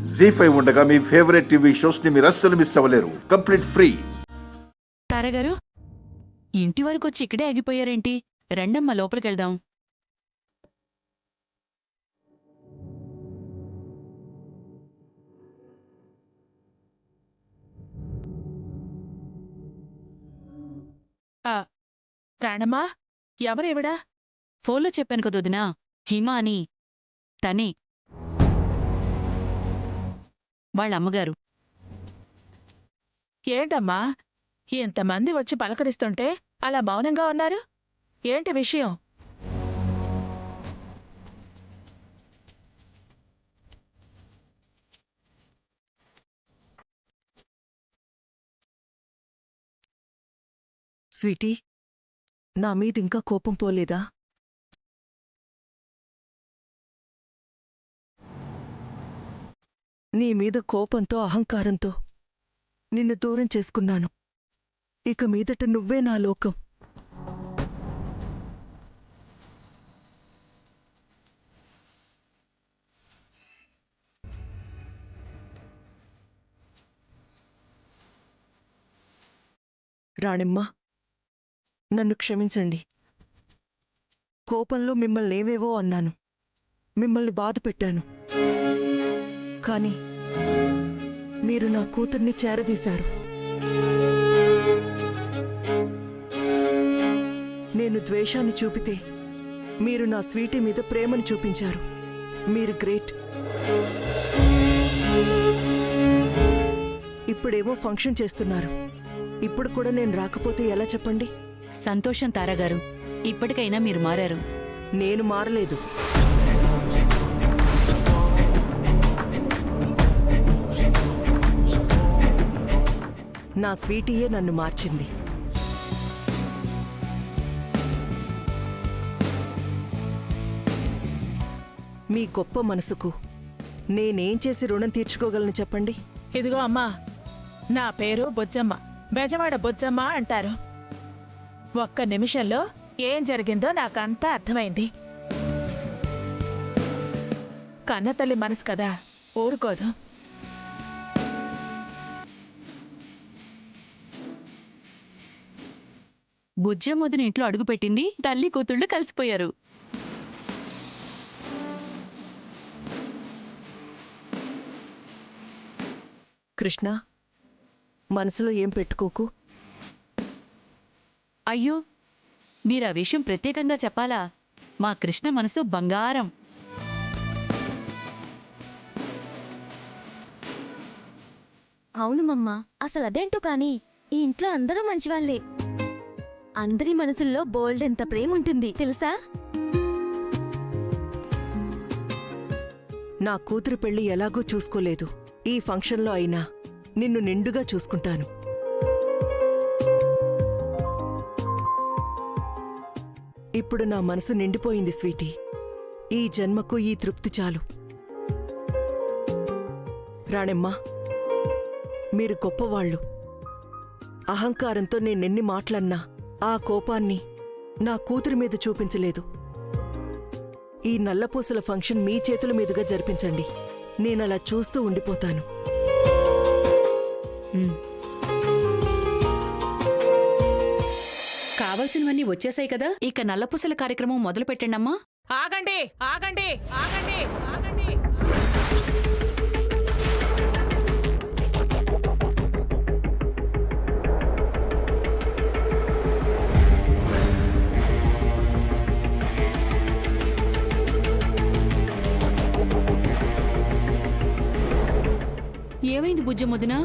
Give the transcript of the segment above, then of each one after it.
జీ5 ఉండగా మీ favourite TV shows ని మీరు అస్సలు మిస్ అవ్వలేరు. Complete free. తారగారు, ఇంటి వరకు వచ్చి ఇక్కడే ఆగిపోయారేంటి? రండమ్మా, లోపలికెళ్దాం. ప్రాణమా, ఎవరేవిడా? ఫోన్లో చెప్పాను కదా వదినా, హిమా అని. తనే వాళ్ళ అమ్మగారు. ఏంటమ్మా, ఇంతమంది వచ్చి పలకరిస్తుంటే అలా మౌనంగా ఉన్నారు? ఏంటి విషయం? స్వీటీ, నా మీద ఇంకా కోపం పోలేదా? నీ మీద కోపంతో, అహంకారంతో నిన్ను దూరం చేసుకున్నాను. ఇక మీదట నువ్వే నా లోకం. రాణిమ్మ, నన్ను క్షమించండి. కోపంలో మిమ్మల్ని ఏవేవో అన్నాను, మిమ్మల్ని బాధ పెట్టాను. కానీ మీరు నా కూతుర్ని చేరదీశారు. నేను ద్వేషాన్ని చూపితే మీరు నా స్వీటీ మీద ప్రేమను చూపించారు. మీరు గ్రేట్. ఇప్పుడేమో ఫంక్షన్ చేస్తున్నారు. ఇప్పుడు కూడా నేను రాకపోతే ఎలా చెప్పండి? సంతోషం తారాగారు, ఇప్పటికైనా మీరు మారారు. నేను మారలేదు. నా స్వీటీయే నన్ను మార్చింది. మీ గొప్ప మనసుకు నేనేం చేసి రుణం తీర్చుకోగలను చెప్పండి? ఇదిగో అమ్మా, నా పేరు బొజ్జమ్మ, బెజవాడ బొజ్జమ్మ అంటారు. ఒక్క నిమిషంలో ఏం జరిగిందో నాకంతా అర్థమైంది. కన్నతల్లి మనసు కదా, ఊరుకోదు. బుజ్జమ్మొదిన ఇంట్లో అడుగుపెట్టింది, తల్లి కూతుళ్ళు కలిసిపోయారు. కృష్ణ, మనసులో ఏం పెట్టుకోకు. అయ్యో, మీరా విషయం ప్రత్యేకంగా చెప్పాలా? మా కృష్ణ మనసు బంగారం. అవును మమ్మ, అసలు అదేంటో కానీ ఈ ఇంట్లో అందరూ మంచివాళ్లే. అందరి మనసుల్లో బోల్డ్ ఎంత ప్రేమ ఉంటుంది తెలుసా? నా కూతురు పెళ్లి ఎలాగూ చూసుకోలేదు. ఈ ఫంక్షన్లో అయినా నిన్ను నిండుగా చూసుకుంటాను. ఇప్పుడు నా మనసు నిండిపోయింది స్వీటీ. ఈ జన్మకు ఈ తృప్తి చాలు. రాణెమ్మా, మీరు గొప్పవాళ్లు. అహంకారంతో నేనెన్ని మాటలన్నా ఆ కోపాన్ని నా కూతురి మీద చూపించలేదు. ఈ నల్లపూసల ఫంక్షన్ మీ చేతుల మీదుగా జరిపించండి. నేనలా చూస్తూ ఉండిపోతాను. కావాల్సినవన్నీ వచ్చేసాయి కదా, ఇక నల్లపూసల కార్యక్రమం మొదలు పెట్టండమ్మా. ఆగండి, ఆగండి, ఆగండి, ఆగండి. ఏమైంది బుజ్జమ్మొదినా?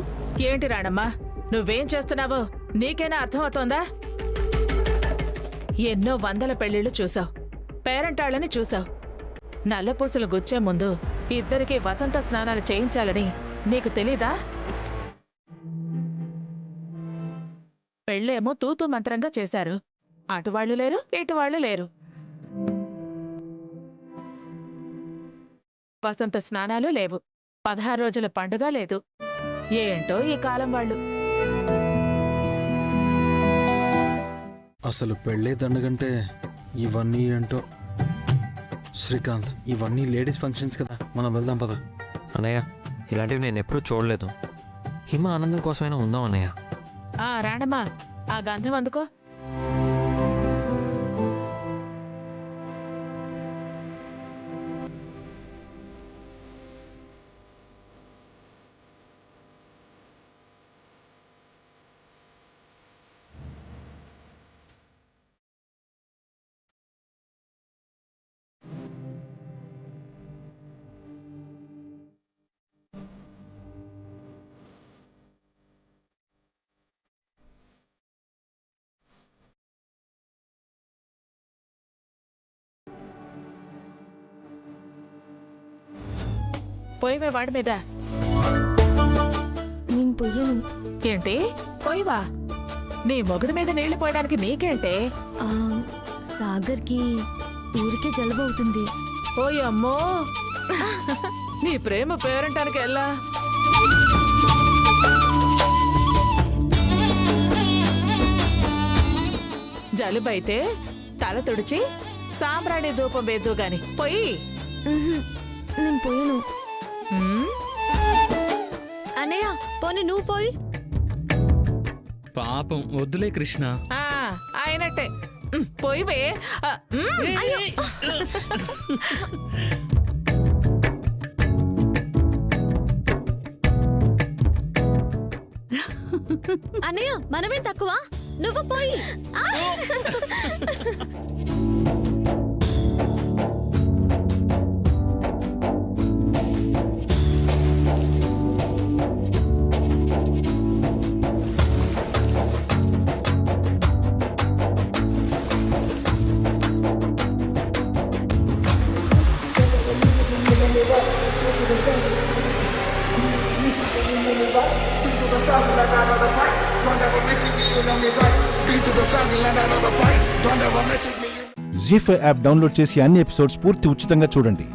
ఏంటి రాణమ్మా, నువ్వేం చేస్తున్నావో నీకైనా అర్థమవుతోందా? ఎన్నో వందల పెళ్లిళ్లు చూసావు, పేరంటాళ్ళని చూసావు. నల్లపూసలు గుచ్చే ముందు ఇద్దరికీ వసంత స్నానాలు చేయించాలని నీకు తెలీదా? పెళ్ళేమో తూతూ మంత్రంగా చేశారు. అటువాళ్లు లేరు, ఇటువాళ్లు లేరు. వసంత స్నానాలు లేవు, 16 రోజుల పండుగ లేదు. ఏంటో ఈ కాలం వాళ్ళు. అసలు పెళ్ళే దండగంటే ఇవన్నీ ఏంటో. శ్రీకాంత్, ఇవన్నీ లేడీస్ ఫంక్షన్స్ కదా, మనం వెళ్దాం పద. అన్నయ్య, ఇలాంటివి నేను ఎప్పుడూ చూడలేదు. హిమ ఆనందం కోసమైనా ఉందాం అన్నయ్య. రాణమ్మా, ఆ గంధం అందుకో. పోయివే వాడి మీద. నేను పొయ్యను. ఏంటి పోయివా? నీ మొగుడి మీద నీళ్లు పోయడానికి నీకేంటే? సాగర్కి ఊరికే జలుబు అవుతుంది. ఓయమ్మో, నీ ప్రేమ పేరంటానికి ఎలా? జలుబైతే తల తుడిచి సాంబ్రాణి ధూపం వేద్దు గాని పోయి. నేను పొయ్యను. ఉమ్, అన్నయ్య పోనీ నువ్వు పోయి. పాపం వద్దులే కృష్ణ. అయినట్టే. పోయివే. అన్నయ్య మనమే తక్కువ, నువ్వు పోయి. జీ5 యాప్ డౌన్లోడ్ చేసి అన్ని ఎపిసోడ్స్ పూర్తి ఉచితంగా చూడండి.